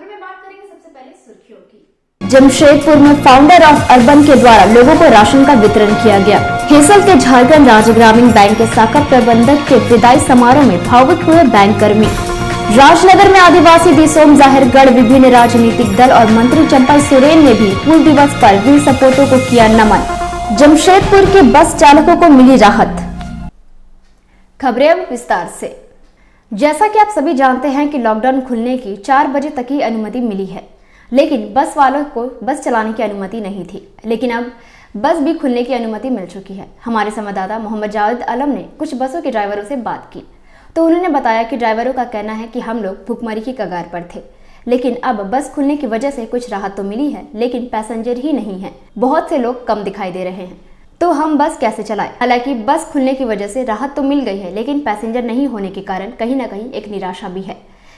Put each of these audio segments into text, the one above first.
में बात करेंगे सबसे पहले सुर्खियों की। जमशेदपुर में फाउंडर ऑफ अर्बन के द्वारा लोगों को राशन का वितरण किया गया। हेसल के झारखंड राज्य ग्रामीण बैंक के शाखा प्रबंधक के विदाई समारोह में भावुक हुए बैंक कर्मी। राजनगर में आदिवासी दिसोम जाहिरगढ़ विभिन्न राजनीतिक दल और मंत्री चंपा सोरेन ने भी हुल दिवस पर वीर सपूतों को किया नमन। जमशेदपुर के बस चालकों को मिली राहत। खबरें अब विस्तार से। जैसा कि आप सभी जानते हैं कि लॉकडाउन खुलने की 4 बजे तक की अनुमति मिली है, लेकिन बस वालों को बस चलाने की अनुमति नहीं थी। लेकिन अब बस भी खुलने की अनुमति मिल चुकी है। हमारे संवाददाता मोहम्मद जावेद आलम ने कुछ बसों के ड्राइवरों से बात की तो उन्होंने बताया कि ड्राइवरों का कहना है कि हम लोग भुखमरी की कगार पर थे, लेकिन अब बस खुलने की वजह से कुछ राहत तो मिली है, लेकिन पैसेंजर ही नहीं है। बहुत से लोग कम दिखाई दे रहे हैं, तो हम बस कैसे चलाएं? हालांकि बस खुलने की वजह से राहत तो मिल गई है, लेकिन पैसेंजर नहीं होने के कारण कहीं ना कहीं एक निराशा भी है।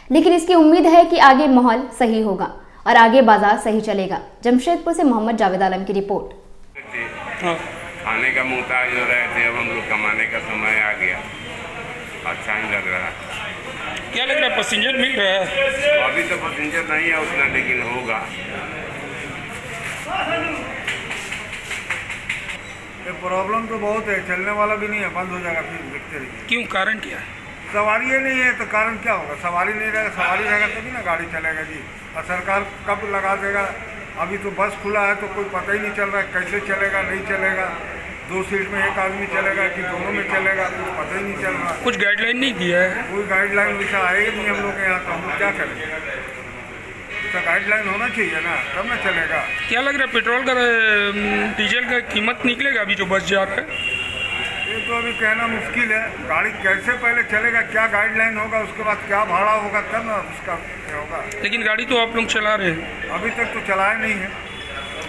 लेकिन इसकी उम्मीद है कि आगे माहौल सही होगा और आगे बाजार सही चलेगा। जमशेदपुर से मोहम्मद जावेद आलम की रिपोर्ट। खाने का मुहताज हो रहे थे, अब हम लोग कमाने का समय आ गया। अच्छा ही लग रहा है। क्या लग रहा है, पैसेंजर मिल रहा है? अभी तो पैसेंजर नहीं है उतना, लेकिन होगा। ये प्रॉब्लम तो बहुत है, चलने वाला भी नहीं है, बंद हो जाएगा फिर देखते रहिए। क्यों, कारण क्या है? सवारी ही नहीं है तो कारण क्या होगा? सवारी नहीं रहेगा, सवारी रहेगा तभी ना गाड़ी चलेगा जी। और सरकार कब लगा देगा? अभी तो बस खुला है तो कोई पता ही नहीं चल रहा है कैसे चलेगा, नहीं चलेगा। 2 सीट में एक आदमी चलेगा कि दोनों में चलेगा, कुछ पता ही नहीं चल रहा। कुछ गाइडलाइन नहीं दिया है? कोई गाइडलाइन वैसा आए नहीं हम लोग के यहाँ, तो हम लोग क्या करें? तो गाइडलाइन होना चाहिए ना, तब ना चलेगा। क्या लग रहा है, पेट्रोल का डीजल का कीमत निकलेगा अभी जो बस जा रहा है? ये तो अभी कहना मुश्किल है। गाड़ी कैसे पहले चलेगा, क्या गाइडलाइन होगा, उसके बाद क्या भाड़ा होगा, तब ना उसका क्या होगा। लेकिन गाड़ी तो आप लोग चला रहे हैं। अभी तक तो चलाया नहीं है।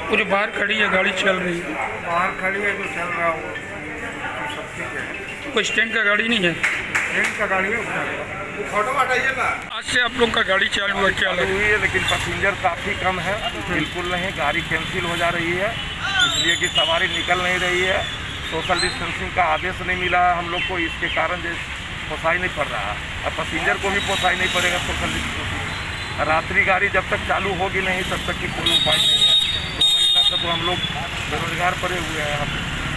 वो जो बाहर खड़ी है गाड़ी चल रही है? बाहर खड़ी है जो चल रहा है वो सब ठीक है। कोई स्टैंड का गाड़ी नहीं है? ट्रेन का गाड़ी है, फोटो हटाइए ना। आज से आप लोग का गाड़ी चालू है, क्या लग हुई है, लेकिन पैसेंजर काफ़ी कम है, बिल्कुल नहीं। गाड़ी कैंसिल हो जा रही है इसलिए कि सवारी निकल नहीं रही है। सोशल डिस्टेंसिंग का आदेश नहीं मिला है हम लोग को, इसके कारण जो पोसाई नहीं पड़ रहा है। अब पैसेंजर को भी पोसाई नहीं पड़ेगा सोशल डिस्टेंसिंग। रात्रि गाड़ी जब तक चालू होगी नहीं तब तक की कोई उपाय नहीं है। 2 महीना से तो हम लोग बेरोजगार पड़े हुए हैं।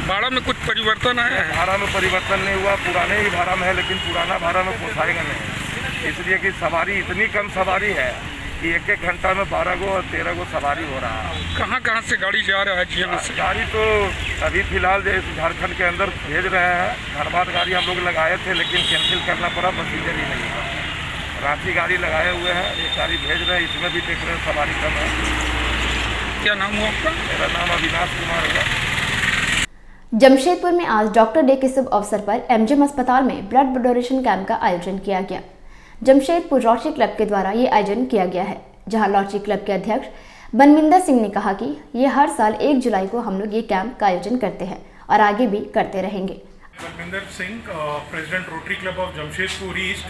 भाड़ा में कुछ परिवर्तन आया है? भाड़ा में परिवर्तन नहीं हुआ, पुराने ही भाड़ा में है, लेकिन पुराना भाड़ा में पोसाएगा नहीं, इसलिए कि सवारी इतनी कम सवारी है कि 1-1 घंटा में 12 गो और 13 गो सवारी हो रहा है। कहाँ से गाड़ी जा रहा है जीएम से? गाड़ी तो अभी फिलहाल जैसे झारखंड के अंदर भेज रहे हैं। धनबाद गाड़ी हम लोग लगाए थे, लेकिन कैंसिल करना पड़ा, पैसेंजर ही नहीं हुआ। रांची गाड़ी लगाए हुए हैं, ये गाड़ी भेज रहे हैं, इसमें भी देख रहे हैं सवारी कम है। क्या नाम हुआ आपका? मेरा नाम अविनाश कुमार है। जमशेदपुर में आज डॉक्टर डे के शुभ अवसर पर एमजीएम अस्पताल में ब्लड डोनेशन कैंप का आयोजन किया गया। जमशेदपुर रोटरी क्लब के द्वारा ये आयोजन किया गया है, जहां रोटरी क्लब के अध्यक्ष बनविंदर सिंह ने कहा कि ये हर साल 1 जुलाई को हम लोग ये कैंप का आयोजन करते हैं और आगे भी करते रहेंगे। Banvinder Singh, president rotary club of Jamshedpur east.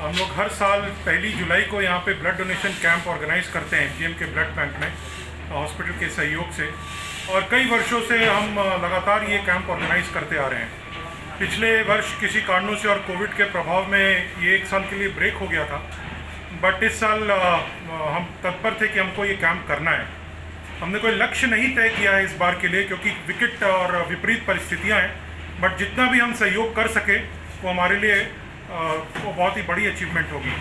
हम लोग हर साल 1 जुलाई को यहाँ पे ब्लड डोनेशन कैंप ऑर्गेनाइज करते हैं एमजीएम के ब्लड बैंक में, हॉस्पिटल के सहयोग से। और कई वर्षों से हम लगातार ये कैंप ऑर्गेनाइज करते आ रहे हैं। पिछले वर्ष किसी कारणों से और कोविड के प्रभाव में ये 1 साल के लिए ब्रेक हो गया था, बट इस साल हम तत्पर थे कि हमको ये कैंप करना है। हमने कोई लक्ष्य नहीं तय किया है इस बार के लिए, क्योंकि विकट और विपरीत परिस्थितियां हैं, बट जितना भी हम सहयोग कर सके वो हमारे लिए वो बहुत ही बड़ी अचीवमेंट होगी।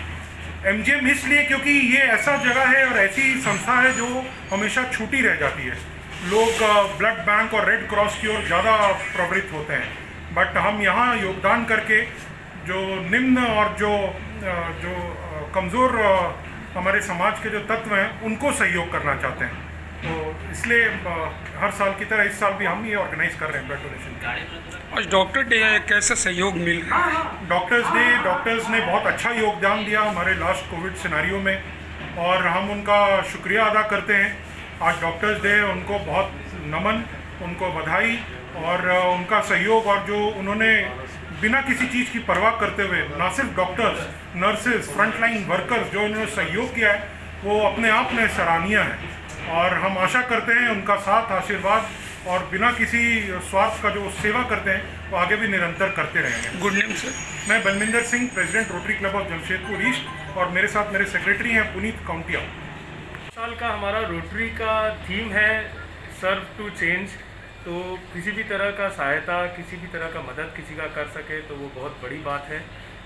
एमजीएम इसलिए क्योंकि ये ऐसा जगह है और ऐसी संस्था है जो हमेशा छूटी रह जाती है। लोग ब्लड बैंक और रेड क्रॉस की ओर ज़्यादा प्रवृत्त होते हैं, बट हम यहाँ योगदान करके जो निम्न और जो कमज़ोर हमारे समाज के जो तत्व हैं उनको सहयोग करना चाहते हैं। तो इसलिए हर साल की तरह इस साल भी हम ये ऑर्गेनाइज कर रहे हैं ब्लड डोनेशन। आज डॉक्टर डे है, कैसा सहयोग मिल रहा है? डॉक्टर्स ने बहुत अच्छा योगदान दिया हमारे लास्ट कोविड सिनेरियो में, और हम उनका शुक्रिया अदा करते हैं। आज डॉक्टर्स डे, उनको बहुत नमन, उनको बधाई और उनका सहयोग, और जो उन्होंने बिना किसी चीज़ की परवाह करते हुए ना सिर्फ डॉक्टर्स, नर्सेज, फ्रंटलाइन वर्कर्स जो इन्होंने सहयोग किया है वो अपने आप में सराहनीय है। और हम आशा करते हैं उनका साथ, आशीर्वाद और बिना किसी स्वार्थ का जो सेवा करते हैं वो आगे भी निरंतर करते रहेंगे। Good name sir. मैं Balvinder Singh, president rotary club of Jamshedpur east, और मेरे साथ मेरे सेक्रेटरी हैं पुनीत काउंटिया। साल का हमारा रोटरी का थीम है सर्व टू चेंज। तो किसी भी तरह का सहायता, किसी भी तरह का मदद किसी का कर सके तो वो बहुत बड़ी बात है।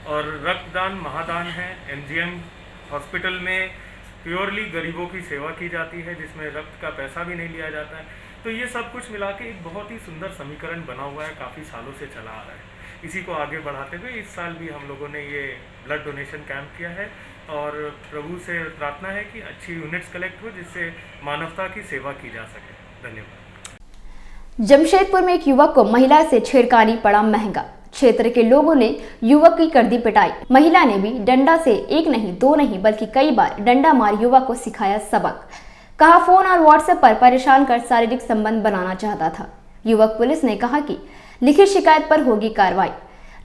और रक्तदान महादान है। MGM हॉस्पिटल में प्योरली गरीबों की सेवा की जाती है, जिसमें रक्त का पैसा भी नहीं लिया जाता है। तो ये सब कुछ मिला के एक बहुत ही सुंदर समीकरण बना हुआ है, काफ़ी सालों से चला आ रहा है। इसी को आगे बढ़ाते हुए इस साल भी हम लोगों ने ये ब्लड डोनेशन कैंप किया है और प्रभु से प्रार्थना है कि अच्छी यूनिट्स कलेक्ट हो जिससे मानवता की सेवा की जा सके। धन्यवाद। जमशेदपुर में एक युवक को महिला से छेड़खानी पड़ा महंगा। क्षेत्र के लोगों ने युवक की कर दी पिटाई। महिला ने भी डंडा से एक नहीं दो नहीं बल्कि कई बार डंडा मार युवक को सिखाया सबक। कहा फोन और व्हाट्सएप पर परेशान कर शारीरिक संबंध बनाना चाहता था। युवक पुलिस ने कहा कि लिखित शिकायत पर होगी कार्रवाई।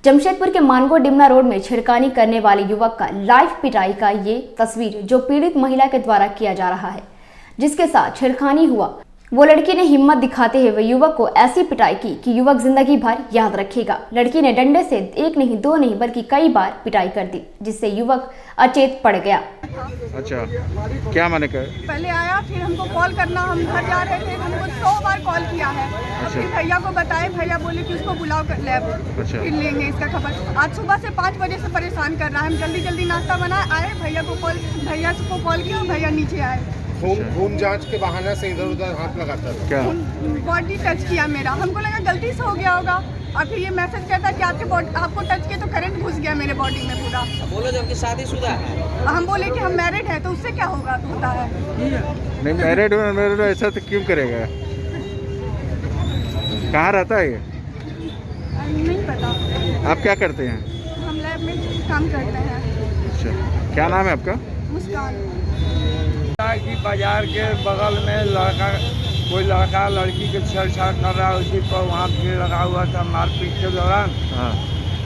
जमशेदपुर के मानगो डिमना रोड में छेड़खानी करने वाले युवक का लाइव पिटाई का ये तस्वीर जो पीड़ित महिला के द्वारा किया जा रहा है, जिसके साथ छेड़खानी हुआ, वो लड़की ने हिम्मत दिखाते हुए युवक को ऐसी पिटाई की कि युवक जिंदगी भर याद रखेगा। लड़की ने डंडे से एक नहीं दो नहीं बल्कि कई बार पिटाई कर दी, जिससे युवक अचेत पड़ गया। अच्छा, क्या माने कर? पहले आया, फिर हमको कॉल करना, हम घर जा रहे थे, हमको 100 बार कॉल किया है। फिर भैया को बताए, भैया बोले कि उसको बुलाओ कर लैब, फिर लेंगे इसका खबर। आज सुबह से 5 बजे से परेशान कर रहा है। हम जल्दी जल्दी नाश्ता बनाए, आए, भैया को कॉल किया, भैया नीचे आए। खून जांच के बहाने से इधर उधर हाथ लगाता था क्या? बॉडी टच किया मेरा, हमको लगा गलती से हो गया होगा। और फिर ये मैसेज कहता कि आपको टच किया तो करंट घुस गया मेरे बॉडी में पूरा। बोलो जबकि शादीशुदा है। हम बोले कि हम मैरिड है तो उससे क्या होता है। नहीं, मैरिड ऐसा तो क्यों करेगा? कहाँ रहता है ये? नहीं पता। आप क्या करते हैं? हम लैब में काम करते हैं। अच्छा, क्या नाम है आपका? मुस्कान। कि बाजार के बगल में कोई लड़का लड़की के छेड़छाड़ कर रहा है, उसी पर वहाँ भीड़ लगा हुआ था। मारपीट के दौरान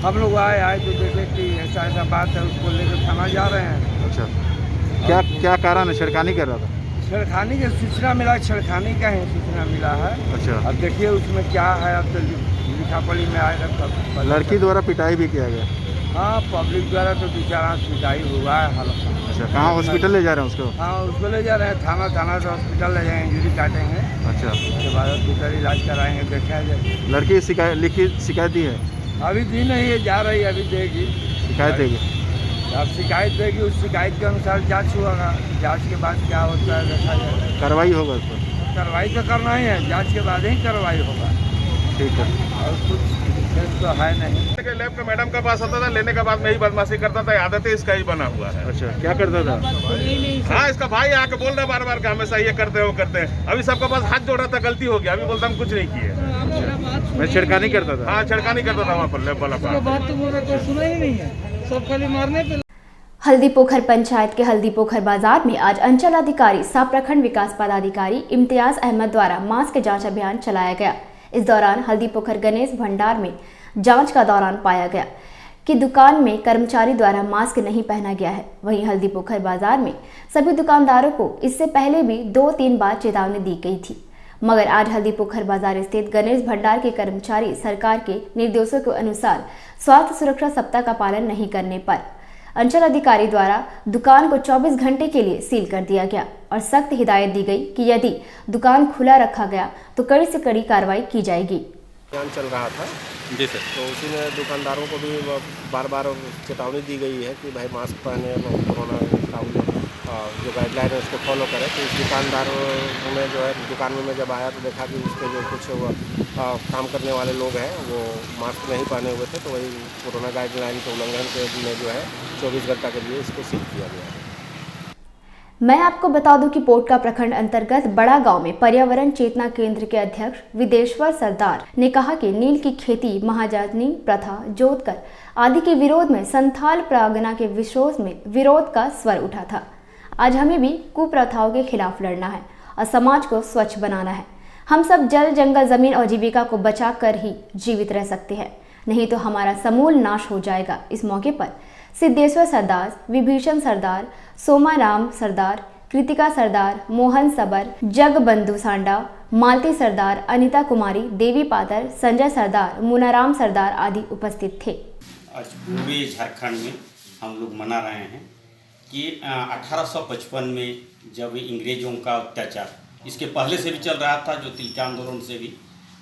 हम लोग आए तो देखे कि ऐसा बात है, उसको लेकर थाना जा रहे हैं। अच्छा, क्या कारण है? छेड़खानी कर रहा था? छेड़खानी की सूचना मिला, छेड़खानी का ही सूचना मिला है। अच्छा, अब देखिए उसमें क्या है, अब तो लिखा पढ़ी में आएगा तब। लड़की द्वारा पिटाई भी किया गया? हाँ, पब्लिक द्वारा तो बेचारा पिटाई हुआ है हालत। अच्छा, कहाँ हॉस्पिटल ले जा रहे हैं उसको? हाँ, उसको ले जा रहे हैं थाना से हॉस्पिटल ले जाएंगे, इंजरी काटेंगे। अच्छा, उसके बाद हॉस्पिटल इलाज कराएंगे, देखा जाए। लड़की लिखित शिकायत दी है? अभी दी नहीं है, जा रही है, अभी देगी शिकायत देगी। अब शिकायत देगी, उस शिकायत के अनुसार जांच होगा। जांच के बाद क्या होता है देखा जाएगा। कार्रवाई होगा उस पर? कार्रवाई तो करना ही है, जांच के बाद ही कार्रवाई होगा। ठीक है। और कुछ तो है नहीं। लैब का मैडम का पास आता था, लेने के बाद में ही बदमाशी करता था। आदत है इसका ही बना हुआ है। अच्छा, क्या करता था? हाँ, इसका भाई आके बोल रहा बार बार कि हमेशा ये करते हो करते हैं। अभी सबके पास हाथ जोड़ा था, गलती हो गया। अभी बोलता हम कुछ नहीं किए। मैं छेड़खानी करता था? हाँ, छेड़खानी करता था वहाँ पर लैब वाला। बात तो बोल रहा सुना ही नहीं है, सब खाली मारने पे। हल्दीपोखर पंचायत के हल्दीपोखर बाजार में आज अंचल अधिकारी सह प्रखंड विकास पदाधिकारी इम्तियाज अहमद द्वारा मास्क जांच अभियान चलाया गया। इस दौरान हल्दीपोखर गणेश भंडार में जांच का दौरान पाया गया कि दुकान में कर्मचारी द्वारा मास्क नहीं पहना गया है। वहीं हल्दीपोखर बाजार में सभी दुकानदारों को इससे पहले भी 2-3 बार चेतावनी दी गई थी, मगर आज हल्दीपोखर बाजार स्थित गणेश भंडार के कर्मचारी सरकार के निर्देशों के अनुसार स्वास्थ्य सुरक्षा सप्ताह का पालन नहीं करने पर अंचल अधिकारी द्वारा दुकान को 24 घंटे के लिए सील कर दिया गया और सख्त हिदायत दी गई कि यदि दुकान खुला रखा गया तो कड़ी से कड़ी कार्रवाई की जाएगी। अभियान चल रहा था जी सर, तो उसी में दुकानदारों को भी बार बार चेतावनी दी गई है कि भाई मास्क पहने, कोरोना का जो गाइडलाइन है उसको फॉलो करें। तो इस दुकानदारों में जो है दुकान में मैं जब आया तो देखा कि उसके जो कुछ काम करने वाले लोग हैं वो मास्क नहीं पहने हुए थे, तो वही कोरोना गाइडलाइन के उल्लंघन के में जो है 24 घंटा के लिए इसको सील किया गया है। मैं आपको बता दूं कि पोटका प्रखंड अंतर्गत बड़ा गांव में पर्यावरण चेतना केंद्र के अध्यक्ष विदेश्वर सरदार ने कहा कि नील की खेती महाजानी प्रथा जोतकर आदि के विरोध में संथाल परगना के विरोध का स्वर उठा था। आज हमें भी कुप्रथाओं के खिलाफ लड़ना है और समाज को स्वच्छ बनाना है। हम सब जल जंगल जमीन और जीविका को बचा कर ही जीवित रह सकते हैं, नहीं तो हमारा समूल नाश हो जाएगा। इस मौके पर सिद्धेश्वर सरदार, विभीषण सरदार, सोमाराम सरदार, कृतिका सरदार, मोहन सबर, जगबंधु सांडा, मालती सरदार, अनिता कुमारी, देवी पातर, संजय सरदार, मुनाराम सरदार आदि उपस्थित थे। आज पूरे झारखंड में हम लोग मना रहे हैं कि 1855 में जब इंग्रेजों का अत्याचार, इसके पहले से भी चल रहा था, जो तिलके आंदोलन से भी,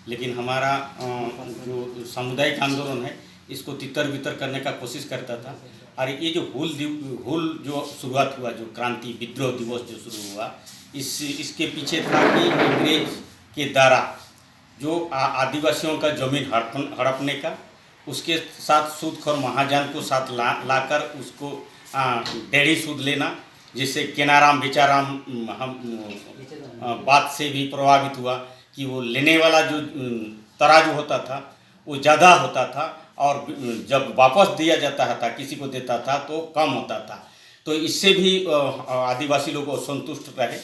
लेकिन हमारा जो सामुदायिक आंदोलन है इसको तितर बितर करने का कोशिश करता था। और ये जो हूल जो शुरुआत हुआ, जो क्रांति विद्रोह दिवस जो शुरू हुआ, इसके पीछे था कि अंग्रेज के द्वारा जो आदिवासियों का जमीन हड़पने का, उसके साथ सूदखोर महाजन को साथ लाकर उसको डेढ़ी सूद लेना, जिससे केनाराम बेचाराम हम बात से भी प्रभावित हुआ कि वो लेने वाला जो तराजू होता था वो ज़्यादा होता था और जब वापस दिया जाता था किसी को देता था तो कम होता था। तो इससे भी आदिवासी लोग संतुष्ट रहे।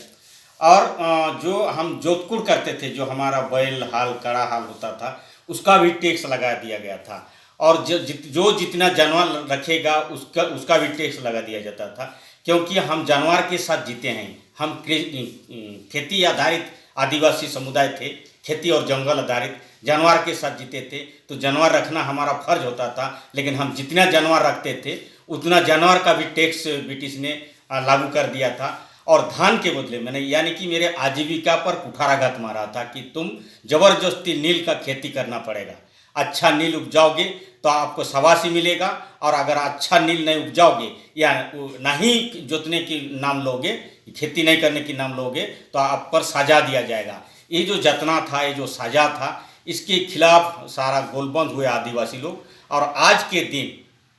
और जो हम जोतकुड़ करते थे, जो हमारा बैल हाल कड़ा हाल होता था, उसका भी टैक्स लगा दिया गया था। और जो जितना जानवर रखेगा उसका भी टैक्स लगा दिया जाता था, क्योंकि हम जानवर के साथ जीते हैं। हम खेती आधारित आदिवासी समुदाय थे, खेती और जंगल आधारित जानवर के साथ जीते थे, तो जानवर रखना हमारा फर्ज होता था। लेकिन हम जितना जानवर रखते थे उतना जानवर का भी टैक्स ब्रिटिश ने लागू कर दिया था। और धान के बदले मैंने, यानी कि मेरे आजीविका पर कुठाराघात मारा था कि तुम जबरदस्ती नील का खेती करना पड़ेगा। अच्छा नील उपजाओगे तो आपको शाबाशी मिलेगा, और अगर अच्छा नील नहीं उपजाओगे या नहीं जोतने की नाम लोगे, खेती नहीं करने की नाम लोगे, तो आप पर सजा दिया जाएगा। ये जो जतना था, ये जो सजा था, इसके खिलाफ सारा गोलबंद हुए आदिवासी लोग। और आज के दिन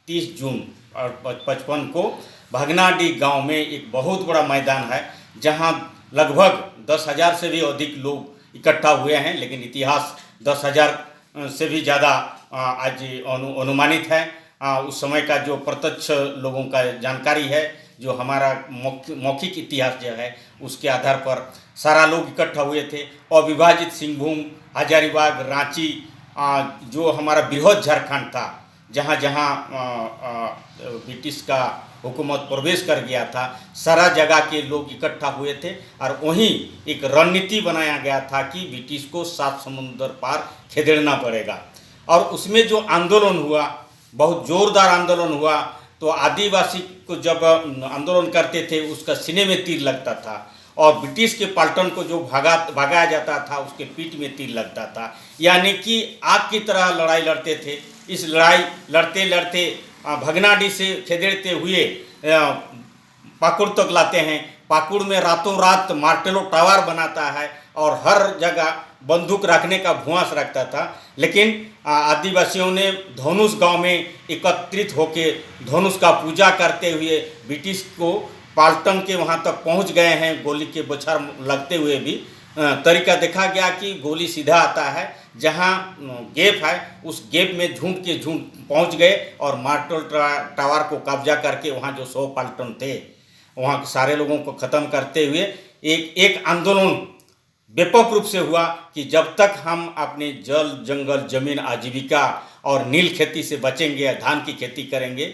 30 जून 55 को भगनाडीह गांव में एक बहुत बड़ा मैदान है, जहां लगभग 10,000 से भी अधिक लोग इकट्ठा हुए हैं। लेकिन इतिहास 10,000 से भी ज़्यादा आज अनुमानित है। उस समय का जो प्रत्यक्ष लोगों का जानकारी है, जो हमारा मौखिक इतिहास जो है, उसके आधार पर सारा लोग इकट्ठा हुए थे। अविभाजित सिंहभूम, हजारीबाग, रांची, जो हमारा बृहद झारखंड था, जहाँ जहाँ ब्रिटिश का हुकूमत प्रवेश कर गया था, सारा जगह के लोग इकट्ठा हुए थे। और वहीं एक रणनीति बनाया गया था कि ब्रिटिश को 7 समुंदर पार खेदेड़ना पड़ेगा। और उसमें जो आंदोलन हुआ, बहुत जोरदार आंदोलन हुआ। तो आदिवासी को जब आंदोलन करते थे उसका सीने में तीर लगता था, और ब्रिटिश के पलटन को जो भगाया जाता था उसके पीठ में तीर लगता था। यानी कि आग की तरह लड़ाई लड़ते थे। इस लड़ाई लड़ते लड़ते भगनाडीह से खेदेड़ते हुए पाकुड़ तक लाते हैं। पाकुड़ में रातों रात मार्टेलो टावर बनाता है और हर जगह बंदूक रखने का भुआस रखता था। लेकिन आदिवासियों ने धनुष गांव में एकत्रित होकर धनुष का पूजा करते हुए ब्रिटिश को पाल्टन के वहां तक पहुंच गए हैं। गोली के बौछार लगते हुए भी तरीका देखा गया कि गोली सीधा आता है, जहां गैप है उस गैप में झूठ के झूठ पहुंच गए और मार्टल टावर को कब्जा करके वहां जो 100 पाल्टन थे वहां सारे लोगों को ख़त्म करते हुए एक आंदोलन व्यापक रूप से हुआ कि जब तक हम अपने जल जंगल जमीन आजीविका और नील खेती से बचेंगे, धान की खेती करेंगे,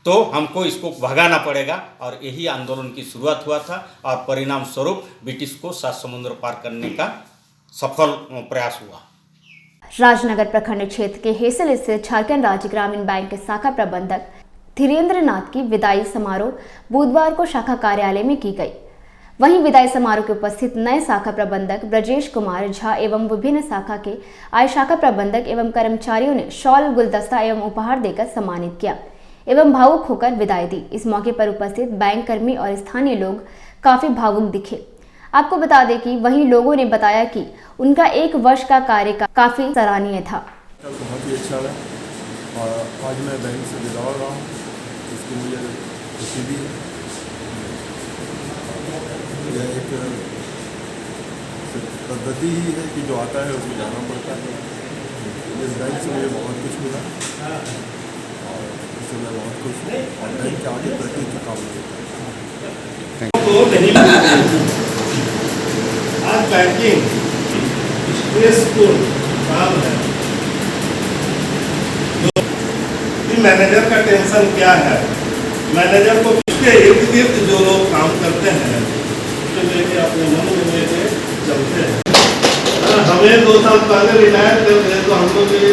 तो हमको इसको भगाना पड़ेगा। और यही आंदोलन की शुरुआत हुआ था और परिणाम स्वरूप ब्रिटिश को 7 समुद्र पार करने का सफल प्रयास हुआ। राजनगर प्रखंड क्षेत्र के हेसल स्थित झारखंड राज्य ग्रामीण बैंक के शाखा प्रबंधक धीरेन्द्र नाथ की विदाई समारोह बुधवार को शाखा कार्यालय में की गई। वहीं विदाई समारोह के उपस्थित नए शाखा प्रबंधक ब्रजेश कुमार झा एवं विभिन्न शाखा के आय शाखा प्रबंधक एवं कर्मचारियों ने शॉल, गुलदस्ता एवं उपहार देकर सम्मानित किया एवं भावुक होकर विदाई दी। इस मौके पर उपस्थित बैंक कर्मी और स्थानीय लोग काफी भावुक दिखे। आपको बता दें कि वहीं लोगों ने बताया कि उनका 1 वर्ष का कार्य काफी सराहनीय था। बहुत ही अच्छा है और आज मैं बैंक से विदा हो रहा हूँ, इसकी मुझे खुशी भी है। यह एक पद्धति ही है कि जो आता है उसको जाना पड़ता है। इस बैंक से मुझे बहुत कुछ मिला और इससे मैं बहुत खुश हूँ और बैंक के आगे प्रति की कामना आज बैंकिंग स्ट्रेसफुल काम है। मैनेजर का टेंशन क्या है, मैनेजर को उसके इर्द गिर्द जो लोग काम करते हैं उसके लेके अपने मन में लेके चलते हैं। हमें 2 साल पहले रिटायर कर दिए तो हम लोग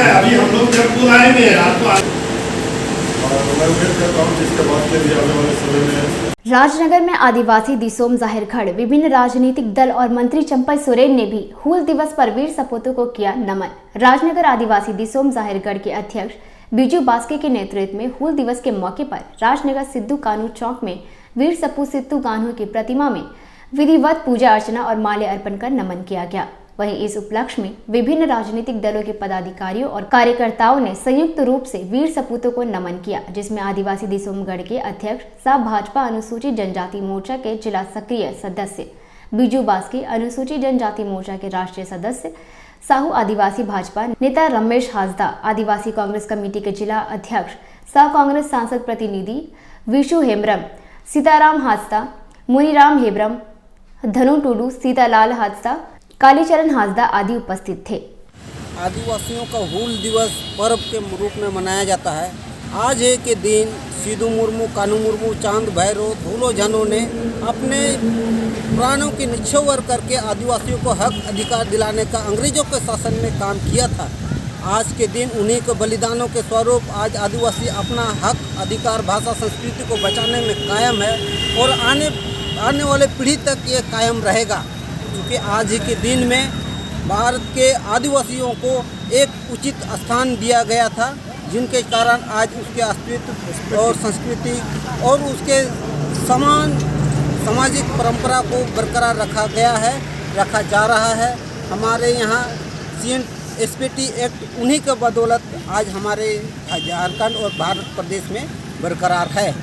अभी हम लोग जब बुलाएंगे आपको राजनगर में आदिवासी दिसोम जाहिर खड़ विभिन्न राजनीतिक दल और मंत्री चंपई सोरेन ने भी हूल दिवस पर वीर सपूतों को किया नमन। राजनगर आदिवासी दिसोम जाहिरगढ़ के अध्यक्ष बीजू बास्के के नेतृत्व में हूल दिवस के मौके पर राजनगर सिद्धू कानू चौक में वीर सपूत सिद्धू कान्हू की प्रतिमा में विधिवत पूजा अर्चना और माल्य अर्पण कर नमन किया गया। वहीं इस उपलक्ष्य में विभिन्न राजनीतिक दलों के पदाधिकारियों और कार्यकर्ताओं ने संयुक्त रूप से वीर सपूतों को नमन किया, जिसमें आदिवासी दिसोमगढ़ के अध्यक्ष सह भाजपा अनुसूचित जनजाति मोर्चा के जिला सक्रिय सदस्य बीजू बास्के, अनुसूचित जनजाति मोर्चा के राष्ट्रीय सदस्य साहू, आदिवासी भाजपा नेता रमेश हाजदा, आदिवासी कांग्रेस कमेटी के जिला अध्यक्ष सह कांग्रेस सांसद प्रतिनिधि विशु हेम्ब्रम, सीताराम हाजदा, मुनीराम हेम्ब्रम, धनु टुडू, सीतालाल हाजदा, कालीचरण हाजदा आदि उपस्थित थे। आदिवासियों का हूल दिवस पर्व के रूप में मनाया जाता है। आज है के दिन सिद्धू मुर्मू, कानू मुर्मू, चांद भैरव, धूलो झनो ने अपने प्राणों की निछावर करके आदिवासियों को हक अधिकार दिलाने का अंग्रेजों के शासन में काम किया था। आज के दिन उन्हीं के बलिदानों के स्वरूप आज आदिवासी अपना हक अधिकार, भाषा, संस्कृति को बचाने में कायम है और आने वाले पीढ़ी तक ये कायम रहेगा, क्योंकि आज ही के दिन में भारत के आदिवासियों को एक उचित स्थान दिया गया था, जिनके कारण आज उसके अस्तित्व और संस्कृति और उसके समान सामाजिक परंपरा को बरकरार रखा गया है, रखा जा रहा है। हमारे यहाँ SPT एक्ट उन्हीं के बदौलत आज हमारे झारखंड और भारत प्रदेश में बरकरार है।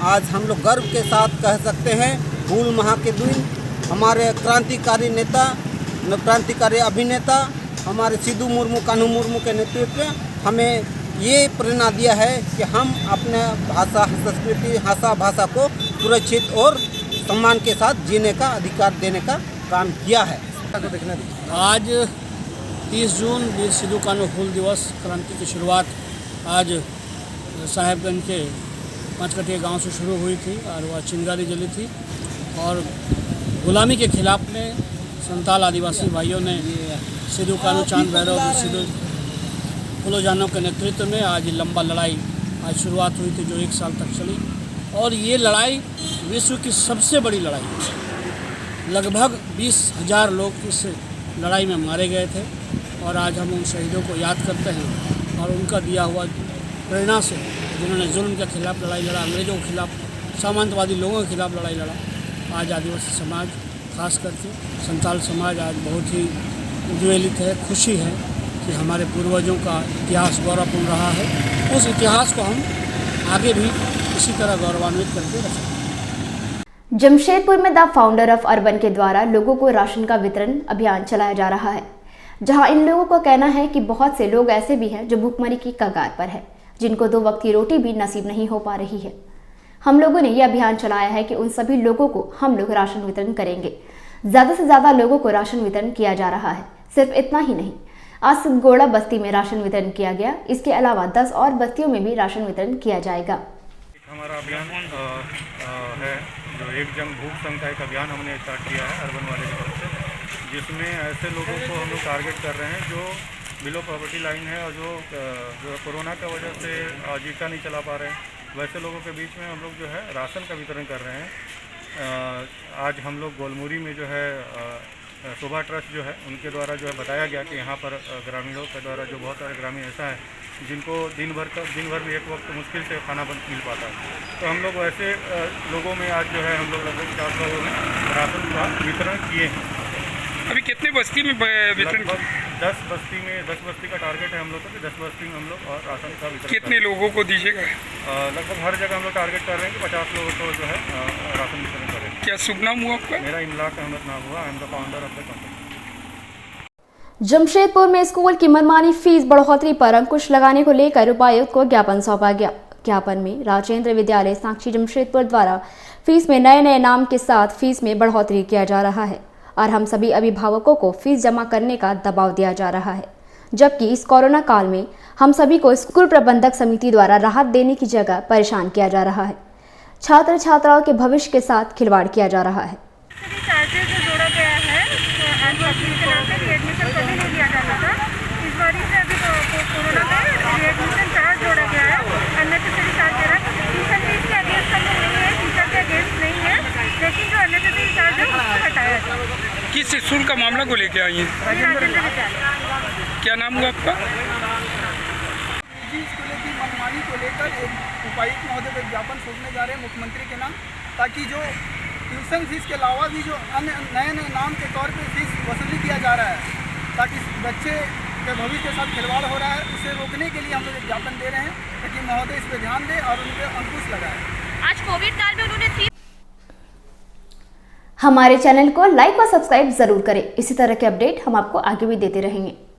आज हम लोग गर्व के साथ कह सकते हैं, हूल माह के दिन हमारे क्रांतिकारी नेता, क्रांतिकारी अभिनेता हमारे सिद्धू मुर्मू, कान्हू मुर्मू के नेतृत्व में हमें ये प्रेरणा दिया है कि हम अपने भाषा, संस्कृति, भाषा को सुरक्षित और सम्मान के साथ जीने का अधिकार देने का काम किया है। आज 30 जून वीर सिद्धू कान्हू हूल दिवस क्रांति की शुरुआत आज साहेबगंज के पांचकटिया गांव से शुरू हुई थी और वह चिंगारी जली थी और गुलामी के खिलाफ में संताल आदिवासी भाइयों ने सिद्धू कान्हू, चांद भैरव, सिद्धू फूलो जानों के नेतृत्व में आज लंबा लड़ाई आज शुरुआत हुई थी, जो 1 साल तक चली और ये लड़ाई विश्व की सबसे बड़ी लड़ाई है। लगभग 20,000 लोग इस लड़ाई में मारे गए थे और आज हम उन शहीदों को याद करते हैं और उनका दिया हुआ प्रेरणा से, जिन्होंने जुल्म के खिलाफ लड़ाई लड़ा, अंग्रेज़ों के खिलाफ, सामंतवादी लोगों के खिलाफ लड़ाई लड़ा। आज आदिवासी समाज, खास करके संताल समाज आज बहुत ही उद्वेलित है, खुशी है कि हमारे पूर्वजों का इतिहास गौरवपूर्ण रहा है। उस इतिहास को हम आगे भी इसी तरह गौरवान्वित करके रखें। जमशेदपुर में द फाउंडर ऑफ अर्बन के द्वारा लोगों को राशन का वितरण अभियान चलाया जा रहा है, जहां इन लोगों का कहना है कि बहुत से लोग ऐसे भी हैं जो भूखमरी की कगार पर है, जिनको 2 वक्त की रोटी भी नसीब नहीं हो पा रही है। हम लोगों ने यह अभियान चलाया है कि उन सभी लोगों को हम लोग राशन वितरण करेंगे। ज़्यादा से ज़्यादा लोगों को राशन वितरण किया जा रहा है। सिर्फ इतना ही नहीं, आज गोड़ा बस्ती में राशन वितरण किया गया, इसके अलावा 10 और बस्तियों में भी राशन वितरण किया जाएगा। हमारा अभियान है जो एक जंग भूख संघ का एक अभियान हमने स्टार्ट किया है अर्बन वाले की तरफ से, जिसमें ऐसे लोगों को हम लोग टारगेट कर रहे हैं जो बिलो पॉवर्टी लाइन है और जो कोरोना की वजह से आजीविका नहीं चला पा रहे हैं, वैसे लोगों के बीच में हम लोग जो है राशन का वितरण कर रहे हैं। आज हम लोग गोलमुरी में जो है शोभा ट्रस्ट जो है उनके द्वारा जो है बताया गया कि यहाँ पर ग्रामीणों के द्वारा जो बहुत सारे ग्रामीण ऐसा है जिनको दिन भर भी एक वक्त मुश्किल से खाना मिल पाता है। तो हम लोग वैसे लोगों में आज जो है हम लोग लगभग 4 लोगों में राशन का वितरण किए हैं। अभी कितने बस्ती में वितरण? 10 बस्ती का टारगेट है हम लोग का कि 10 बस्ती में हम लोग और राशन का वितरण। कितने लोगों को दीजिएगा? लगभग हर जगह हम लोग टारगेट कर रहे हैं कि 50 लोगों को जो है राशन वितरण करें। क्या शुभ नाम हुआ आपका? मेरा इमलाक अहमद नाम हुआ। I am the founder of the company. Jamshedpur में स्कूल की मनमानी फीस बढ़ोतरी पर अंकुश लगाने को लेकर उपायुक्त को ज्ञापन सौंपा गया। ज्ञापन में राजेंद्र विद्यालय साक्षी जमशेदपुर द्वारा फीस में नए नाम के साथ फीस में बढ़ोतरी किया जा रहा है और हम सभी अभिभावकों को फीस जमा करने का दबाव दिया जा रहा है, जबकि इस कोरोना काल में हम सभी को स्कूल प्रबंधक समिति द्वारा राहत देने की जगह परेशान किया जा रहा है। छात्र छात्राओं के भविष्य के साथ खिलवाड़ किया जा रहा है। जोड़ा गया है के नाम पे एडमिशन कभी नहीं दिया जाता था। इस बार से अभी कोरोना में एडमिशन चार्ज जोड़ा गया है, अननेसेसरी चार्ज दे रहा है। ट्यूशन फीस के अगेंस्ट हम लोग नहीं है, टीचर के अगेंस्ट नहीं है, लेकिन जो अननेसेसरी चार्ज है उसको हटाया जाए। किस स्कूल का मामला को लेके आई हैं? क्या नाम हुआ आपका? स्कूलों की मनमानी को लेकर एक उपायुक्त महोदय को ज्ञापन सौंपने जा रहे हैं मुख्यमंत्री के नाम, ताकि जो ट्यूशन फीस के अलावा भी जो अन्य नए नाम के तौर पे फीस वसूली किया जा रहा है, ताकि बच्चे के भविष्य के साथ खिलवाड़ हो रहा है, उसे रोकने के लिए हम लोग ज्ञापन दे रहे हैं ताकि महोदय इस पर ध्यान दें और उन पर अंकुश लगाएं। आज कोविड काल में उन्होंने हमारे चैनल को लाइक और सब्सक्राइब जरूर करें। इसी तरह के अपडेट हम आपको आगे भी देते रहेंगे।